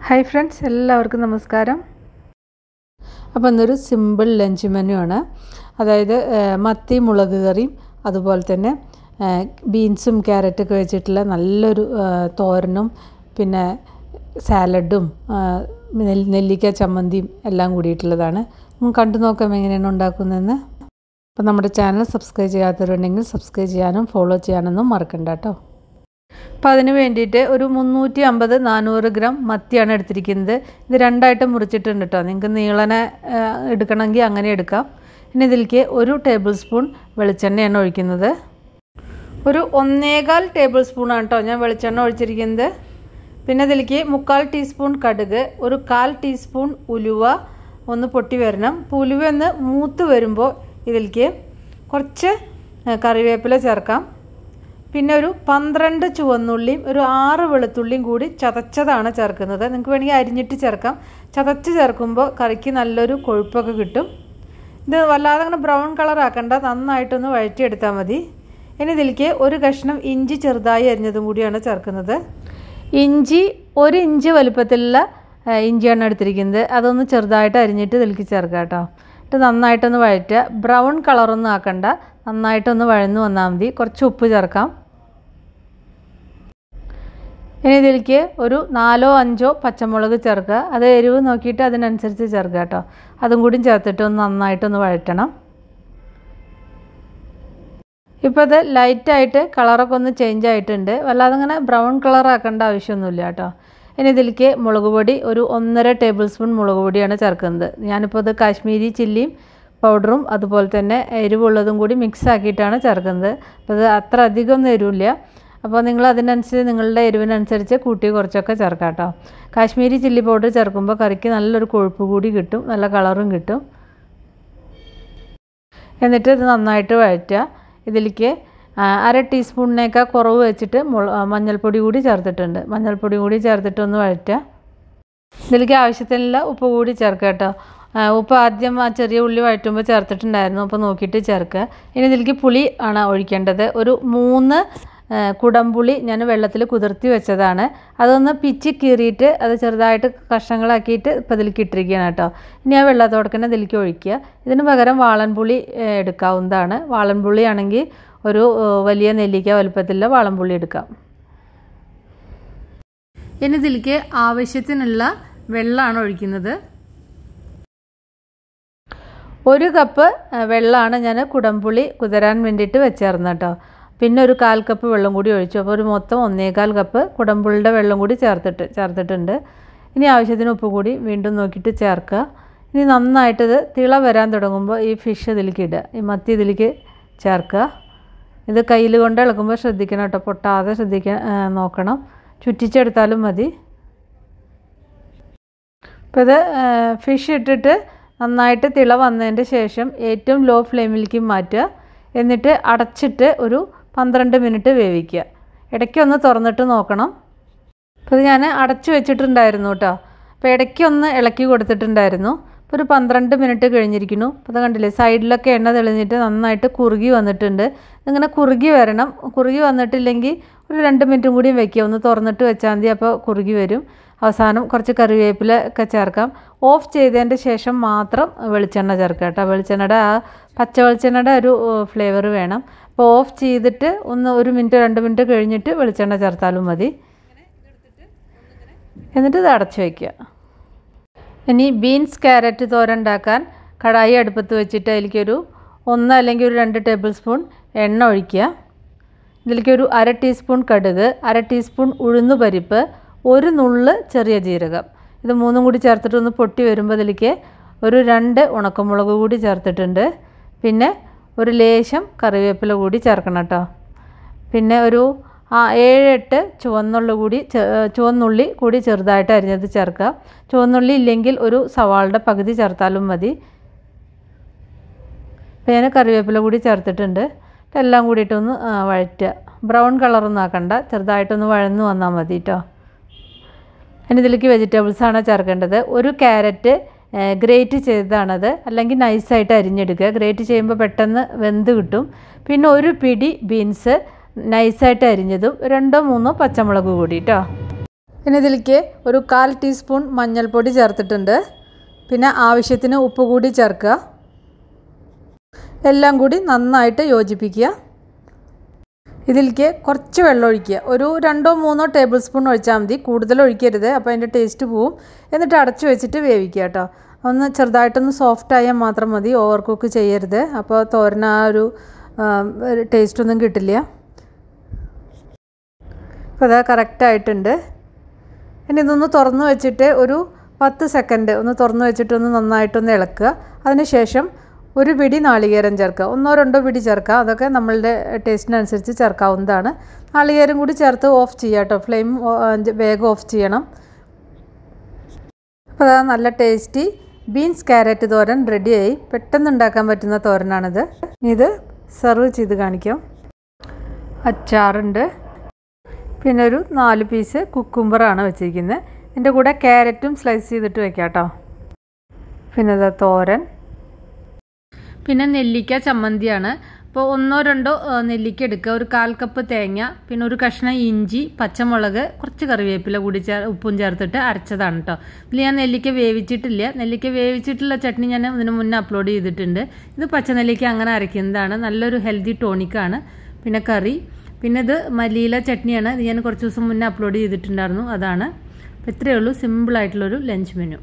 Hi friends, എല്ലാവർക്കും നമസ്കാരം. അപ്പോൾ ഇന്നൊരു സിമ്പിൾ ലഞ്ച് മെനു ആണ്. അതായത് മത്തി മുളക് കറിയും അതുപോലെ തന്നെ ബീൻസും ക്യാരറ്റൊക്കെ വെച്ചിട്ടുള്ള നല്ലൊരു തോരനും പിന്നെ സാലഡും നെല്ലിക്ക ചമ്മന്തിയും എല്ലാം കൂടിയിട്ടുള്ളതാണ്. നമുക്ക് കണ്ടു നോക്കാം എങ്ങനെയാണ് ഉണ്ടാക്കുന്നതെന്ന്. അപ്പോൾ നമ്മുടെ ചാനൽ സബ്സ്ക്രൈബ് ചെയ്യാത്തവരുണ്ടെങ്കിൽ സബ്സ്ക്രൈബ് ചെയ്യാനും ഫോളോ ചെയ്യാനൊന്നും മറക്കണ്ട കേട്ടോ. അപ്പോൾ അതിന് വേണ്ടിയിട്ട് ഒരു 350-400 ഗ്രാം മത്തിയാണ് എടുത്തിരിക്കുന്നത്. ഇത് രണ്ടായിട്ട് മുറിച്ചിട്ടുണ്ട് കേട്ടോ. നിങ്ങൾക്ക് നീളനെ എടുക്കണമെങ്കിൽ അങ്ങനെ എടുക്കാം. ഇനി ഇതിലേക്ക് 1 ടേബിൾ സ്പൂൺ വെളിച്ചെണ്ണയാണ് ഒഴിക്കുന്നത്. ഒരു 1.25 ടേബിൾ സ്പൂണാണ് കേട്ടോ ഞാൻ വെളിച്ചെണ്ണ ഒഴിച്ചിരിക്കുന്നത്. പിന്നെ ഇതിലേക്ക് 3/4 ടീസ്പൂൺ കടുക്, ഒരു 1/4 ടീസ്പൂൺ ഉലുവ ഒന്ന് പൊട്ടി വരണം. അപ്പോൾ ഉലുവ ഒന്ന് മൂത്ത് വരുമ്പോൾ ഇതിലേക്ക് കുറച്ച് കറിവേപ്പില ചേർക്കാം. പിന്നെ ഒരു 12 ചുവന്നുള്ളിയും ഒരു 6 വെളുത്തുള്ളിയും കൂടി ചതച്ചതാണ് ചേർക്കുന്നത്. നിങ്ങൾക്ക് വേണമെങ്കിൽ അരിഞ്ഞിട്ട് ചേർക്കാം. ചതച്ച് ചേർക്കുമ്പോൾ കറിക്ക് നല്ലൊരു കൊഴുപ്പൊക്കെ കിട്ടും. ഇത് വല്ലാതെ അങ്ങനെ ബ്രൗൺ കളർ ആക്കണ്ട, നന്നായിട്ടൊന്ന് വഴറ്റിയെടുത്താൽ മതി. ഇനി ഇതിലേക്ക് ഒരു കഷ്ണം ഇഞ്ചി ചെറുതായി അരിഞ്ഞതും കൂടിയാണ് ചേർക്കുന്നത്. ഇഞ്ചി 1 ഇഞ്ച് വലുപ്പത്തിലുള്ള ഇഞ്ചിയാണ് എടുത്തിരിക്കുന്നത്. അതൊന്ന് ചെറുതായിട്ട് അരിഞ്ഞിട്ട് ഇതിലേക്ക് ചേർക്കാം കേട്ടോ. എന്നിട്ട് നന്നായിട്ടൊന്ന് വഴറ്റുക. ബ്രൗൺ കളറൊന്നും ആക്കണ്ട, നന്നായിട്ടൊന്ന് വഴന്നു വന്നാൽ മതി. കുറച്ച് ഉപ്പ് ചേർക്കാം. ഇനി ഇതിലേക്ക് ഒരു 4-5 പച്ചമുളക് ചേർക്കുക. അത് എരിവ് നോക്കിയിട്ട് അതിനനുസരിച്ച് ചേർക്കുക കേട്ടോ. അതും കൂടി ചേർത്തിട്ട് ഒന്ന് നന്നായിട്ടൊന്ന് വഴറ്റണം. ഇപ്പോൾ അത് ലൈറ്റായിട്ട് കളറൊക്കെ ഒന്ന് ചേഞ്ച് ആയിട്ടുണ്ട്. വല്ലാതെ അങ്ങനെ ബ്രൗൺ കളർ ആക്കേണ്ട ആവശ്യമൊന്നുമില്ല കേട്ടോ. ഇനി ഇതിലേക്ക് മുളക് പൊടി ഒരു 1.5 ടേബിൾ സ്പൂൺ മുളക് പൊടിയാണ് ചേർക്കുന്നത്. ഞാനിപ്പോൾ ഇത് കാശ്മീരി ചില്ലിയും പൗഡറും അതുപോലെ തന്നെ എരിവുള്ളതും കൂടി മിക്സ് ആക്കിയിട്ടാണ് ചേർക്കുന്നത്. അപ്പോൾ അത് അത്ര അധികമൊന്നും എരിവില്ല. അപ്പോൾ നിങ്ങൾ അതിനനുസരിച്ച് നിങ്ങളുടെ എരിവിനനുസരിച്ച് കൂട്ടി കുറച്ചൊക്കെ ചേർക്കാം കേട്ടോ. കാശ്മീരി ചില്ലി പൗഡർ ചേർക്കുമ്പോൾ കറിക്ക് നല്ലൊരു കൊഴുപ്പ് കൂടി കിട്ടും, നല്ല കളറും കിട്ടും. എന്നിട്ട് ഇത് നന്നായിട്ട് വഴറ്റുക. ഇതിലേക്ക് 1/2 ടീസ്പൂണിനേക്കാൾ കുറവ് വെച്ചിട്ട് മഞ്ഞൾപ്പൊടി കൂടി ചേർത്തിട്ടുണ്ട്. മഞ്ഞൾപ്പൊടി കൂടി ചേർത്തിട്ട് ഒന്ന് വഴറ്റുക. ഇതിലേക്ക് ആവശ്യത്തിനുള്ള ഉപ്പ് കൂടി ചേർക്കുക കേട്ടോ. ഉപ്പ് ആദ്യം ആ ചെറിയ ഉള്ളി വഴറ്റുമ്പോൾ ചേർത്തിട്ടുണ്ടായിരുന്നു, അപ്പോൾ നോക്കിയിട്ട് ചേർക്കുക. ഇനി ഇതിലേക്ക് പുളി ആണ് ഒഴിക്കേണ്ടത്. ഒരു 3 കുടംപുളി ഞാൻ വെള്ളത്തിൽ കുതിർത്തി വെച്ചതാണ്. അതൊന്ന് പിച്ചി കീറിയിട്ട് അത് ചെറുതായിട്ട് കഷ്ണങ്ങളാക്കിയിട്ട് ഇപ്പോൾ ഇതിലേക്ക് ഇട്ടിരിക്കുകയാണ് കേട്ടോ. ഇനി ആ വെള്ളത്തോടക്കന്നെ ഇതിലേക്ക് ഒഴിക്കുക. ഇതിന് പകരം വാളൻപുളി എടുക്കാവുന്നതാണ്. വാളൻപുളി ആണെങ്കിൽ ഒരു വലിയ നെല്ലിക്ക വലുപ്പത്തിലുള്ള വാളൻപുളി എടുക്കാം. ഇനി ഇതിലേക്ക് ആവശ്യത്തിനുള്ള വെള്ളമാണ് ഒഴിക്കുന്നത്. 1 കപ്പ് വെള്ളമാണ് ഞാൻ കുടംപുളി കുതിരാൻ വേണ്ടിയിട്ട് വെച്ചേർന്നത് കേട്ടോ. പിന്നെ ഒരു 1/4 കപ്പ് വെള്ളം കൂടി ഒഴിച്ചു. അപ്പോൾ ഒരു മൊത്തം 1.25 കപ്പ് കുടംപുളിയുടെ വെള്ളം കൂടി ചേർത്തിട്ടുണ്ട്. ഇനി ആവശ്യത്തിന് ഉപ്പ് കൂടി വീണ്ടും നോക്കിയിട്ട് ചേർക്കുക. ഇനി നന്നായിട്ടിത് തിള വരാൻ തുടങ്ങുമ്പോൾ ഈ ഫിഷ് ഇതിലേക്ക് ഇടുക. ഈ മത്തി ഇതിലേക്ക് ചേർക്കുക. ഇത് കയ്യിൽ കൊണ്ട് ഇളക്കുമ്പോൾ ശ്രദ്ധിക്കണം കേട്ടോ, പൊട്ടാതെ നോക്കണം. ചുറ്റിച്ചെടുത്താലും മതി. അപ്പോൾ ഇത് ഫിഷ് ഇട്ടിട്ട് നന്നായിട്ട് തിള വന്നതിൻ്റെ ശേഷം ഏറ്റവും ലോ ഫ്ലെയിമിലേക്ക് മാറ്റുക. എന്നിട്ട് അടച്ചിട്ട് ഒരു 12 മിനിറ്റ് വേവിക്കുക. ഇടയ്ക്കൊന്ന് തുറന്നിട്ട് നോക്കണം. അപ്പോൾ ഇത് ഞാൻ അടച്ചു വെച്ചിട്ടുണ്ടായിരുന്നു കേട്ടോ. അപ്പോൾ ഇടയ്ക്കൊന്ന് ഇളക്കി കൊടുത്തിട്ടുണ്ടായിരുന്നു. ഇപ്പോൾ ഒരു 12 മിനിറ്റ് കഴിഞ്ഞിരിക്കുന്നു. അപ്പോൾ അത് കണ്ടില്ലേ, സൈഡിലൊക്കെ എണ്ണ തെളിഞ്ഞിട്ട് നന്നായിട്ട് കുറുകി വന്നിട്ടുണ്ട്. ഇതിങ്ങനെ കുറുകി വരണം. കുറുകി വന്നിട്ടില്ലെങ്കിൽ ഒരു 2 മിനിറ്റും കൂടി വയ്ക്കുക. ഒന്ന് തുറന്നിട്ട് വെച്ചാൽ മതി, അപ്പോൾ കുറുകി വരും. അവസാനം കുറച്ച് കറിവേപ്പില ഒക്കെ ചേർക്കാം. ഓഫ് ചെയ്തതിൻ്റെ ശേഷം മാത്രം വെളിച്ചെണ്ണ ചേർക്കാം കേട്ടോ. വെളിച്ചെണ്ണയുടെ ആ പച്ച വെളിച്ചെണ്ണയുടെ ഒരു ഫ്ലേവർ വേണം. അപ്പോൾ ഓഫ് ചെയ്തിട്ട് 1 മിനിറ്റ് 2 മിനിറ്റ് കഴിഞ്ഞിട്ട് വെളിച്ചെണ്ണ ചേർത്താലും മതി. എന്നിട്ട് ഇത് അടച്ചു വയ്ക്കുക. ഇനി ബീൻസ് ക്യാരറ്റ് തോരൻ ഉണ്ടാക്കാൻ കടായി അടുപ്പത്ത് വെച്ചിട്ട് അതിലേക്കൊരു 1 അല്ലെങ്കിൽ ഒരു 2 ടേബിൾ സ്പൂൺ എണ്ണ ഒഴിക്കുക. ഇതിലേക്കൊരു 1/2 ടീസ്പൂൺ കടുക്, 1/2 ടീസ്പൂൺ ഉഴുന്നുപരിപ്പ്, 1 നുള്ള് ചെറിയ ജീരകം, ഇത് 3ഉം കൂടി ചേർത്തിട്ട് ഒന്ന് പൊട്ടി വരുമ്പോൾ ഇതിലേക്ക് ഒരു 2 ഉണക്കമുളക് കൂടി ചേർത്തിട്ടുണ്ട്. പിന്നെ ഒരു ലേശം കറിവേപ്പില കൂടി ചേർക്കണം കേട്ടോ. പിന്നെ ഒരു 7-8 ചുവന്നുള്ളി കൂടി ചെറുതായിട്ട് അരിഞ്ഞത് ചേർക്കുക. ചുവന്നുള്ളി ഇല്ലെങ്കിൽ ഒരു സവാളയുടെ പകുതി ചേർത്താലും മതി. അപ്പോൾ ഞാൻ കറിവേപ്പില കൂടി ചേർത്തിട്ടുണ്ട്. എല്ലാം കൂടിയിട്ടൊന്ന് വഴറ്റുക. ബ്രൗൺ കളറൊന്നും ആക്കണ്ട, ചെറുതായിട്ടൊന്ന് വഴന്നു വന്നാൽ മതി കേട്ടോ. ഇനി ഇതിലേക്ക് വെജിറ്റബിൾസാണ് ചേർക്കേണ്ടത്. ഒരു ക്യാരറ്റ് ഗ്രേറ്റ് ചെയ്തതാണത്, അല്ലെങ്കിൽ നൈസായിട്ട് അരിഞ്ഞെടുക്കുക. ഗ്രേറ്റ് ചെയ്യുമ്പോൾ പെട്ടെന്ന് വെന്ത് കിട്ടും. പിന്നെ ഒരു പിടി ബീൻസ് നൈസായിട്ട് അരിഞ്ഞതും 2-3 പച്ചമുളക് കൂടി കേട്ടോ. ഇനി ഇതിലേക്ക് ഒരു 1/4 ടീസ്പൂൺ മഞ്ഞൾപ്പൊടി ചേർത്തിട്ടുണ്ട്. പിന്നെ ആവശ്യത്തിന് ഉപ്പ് കൂടി ചേർക്കുക. എല്ലാം കൂടി നന്നായിട്ട് യോജിപ്പിക്കുക. ഇതിലേക്ക് കുറച്ച് വെള്ളം ഒഴിക്കുക. ഒരു 2-3 ടേബിൾ സ്പൂൺ ഒഴിച്ചാൽ മതി, കൂടുതൽ ഒഴിക്കരുത്, അപ്പോൾ അതിൻ്റെ ടേസ്റ്റ് പോവും. എന്നിട്ട് അടച്ചു വെച്ചിട്ട് വേവിക്കുക കേട്ടോ. ഒന്ന് ചെറുതായിട്ടൊന്ന് സോഫ്റ്റ് ആയാൽ മാത്രം മതി, ഓവർ കുക്ക് ചെയ്യരുത്. അപ്പോൾ തോരൻ ആ ഒരു ടേസ്റ്റൊന്നും കിട്ടില്ല. അപ്പോൾ അത് കറക്റ്റായിട്ടുണ്ട്. ഇനി ഇതൊന്ന് തുറന്ന് വെച്ചിട്ട് ഒരു 10 സെക്കൻഡ് ഒന്ന് തുറന്ന് വെച്ചിട്ടൊന്ന് നന്നായിട്ടൊന്ന് ഇളക്കുക. അതിനുശേഷം ഒരു പിടി നാളികേരം ചേർക്കുക. 1-2 പിടി ചേർക്കുക. അതൊക്കെ നമ്മളുടെ ടേസ്റ്റിനനുസരിച്ച് ചേർക്കാവുന്നതാണ്. നാളികേരം കൂടി ചേർത്ത് ഓഫ് ചെയ്യുക കേട്ടോ. ഫ്ലെയിം വേഗം ഓഫ് ചെയ്യണം. അപ്പോൾ അത് നല്ല ടേസ്റ്റി ബീൻസ് ക്യാരറ്റ് തോരൻ റെഡിയായി. പെട്ടെന്ന് ഉണ്ടാക്കാൻ പറ്റുന്ന തോരനാണിത്. ഇത് സെർവ് ചെയ്ത് കാണിക്കാം. അച്ചാറുണ്ട്. പിന്നെ ഒരു 4 പീസ് കുക്കുംബറാണ് വെച്ചിരിക്കുന്നത്. ഇതിൻ്റെ കൂടെ ക്യാരറ്റും സ്ലൈസ് ചെയ്തിട്ട് വെക്കാം കേട്ടോ. പിന്നെ ഇത് തോരൻ. പിന്നെ നെല്ലിക്ക ചമ്മന്തിയാണ്. അപ്പോൾ 1-2 നെല്ലിക്ക എടുക്കുക, ഒരു 1/4 കപ്പ് തേങ്ങ, പിന്നെ ഒരു കഷ്ണം ഇഞ്ചി, പച്ചമുളക്, കുറച്ച് കറിവേപ്പില കൂടി ഉപ്പും ചേർത്തിട്ട് അരച്ചതാണ് കേട്ടോ. ഇതിൽ ഞാൻ നെല്ലിക്ക വേവിച്ചിട്ടില്ല. നെല്ലിക്ക വേവിച്ചിട്ടുള്ള ചട്നി ഞാൻ ഇതിന് മുന്നേ അപ്ലോഡ് ചെയ്തിട്ടുണ്ട്. ഇത് പച്ചനെല്ലിക്ക അങ്ങനെ അരയ്ക്കുന്നതാണ്. നല്ലൊരു ഹെൽത്തി ടോണിക്കാണ്. പിന്നെ കറി. പിന്നെ ഇത് മല്ലിയില ചട്നിയാണ്. ഇത് ഞാൻ കുറച്ച് ദിവസം മുന്നേ അപ്ലോഡ് ചെയ്തിട്ടുണ്ടായിരുന്നു. അതാണ്. അപ്പോൾ ഇത്രയേ ഉള്ളൂ സിമ്പിളായിട്ടുള്ളൊരു ലഞ്ച് മെനു.